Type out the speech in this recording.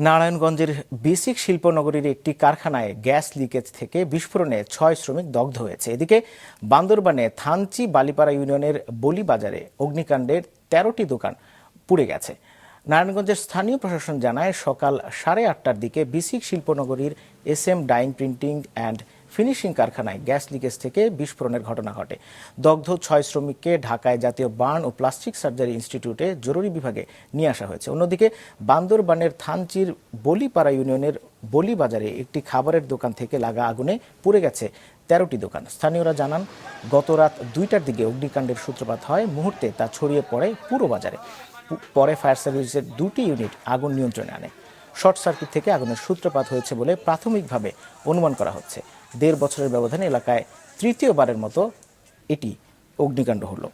নারায়ণগঞ্জের বেসিক শিল্পনগরীর একটি কারখানায় গ্যাস লিকেজ থেকে বিস্ফোরণে ৬ শ্রমিক দগ্ধ হয়েছে। এদিকে বান্দরবানে থানচি বালিপাড়া ইউনিয়নের বলিবাজারে অগ্নিকাণ্ডের ১৩টি দোকান পুড়ে গেছে। নারায়ণগঞ্জের স্থানীয় প্রশাসন জানায়, সকাল ৮:৩০টার দিকে বেসিক শিল্পনগরীর SM dyeing printing and finishing কারখানায় গ্যাস লিকেজ থেকে বিস্ফোরণের ঘটনা ঘটে। দগ্ধ ৬ শ্রমিককে ঢাকায় জাতীয় বার্ন ও প্লাস্টিক সার্জারি ইনস্টিটিউটে জরুরি বিভাগে নিয়ে আসা হয়েছে। অন্যদিকে বান্দরবানের থানচির বলিপাড়া ইউনিয়নের বলিবাজারে একটি খাবারের দোকান থেকে লাগা আগুনে পুড়ে গেছে ১৩টি দোকান। স্থানীয়রা জানান, গত রাত ২টার দিকে অগ্নিকাণ্ডের সূত্রপাত হয়। মুহূর্তে তা ছড়িয়ে পড়ে পুরো বাজারে। পরে ফায়ার সার্ভিসের ২টি ইউনিট আগুন নিয়ন্ত্রণে আনে। শর্ট সার্কিট থেকে আগুনের সূত্রপাত হয়েছে বলে প্রাথমিকভাবে অনুমান করা হচ্ছে। ১.৫ বছরের ব্যবধানে এলাকায় তৃতীয়বারের মতো এটি অগ্নিকাণ্ড হলো।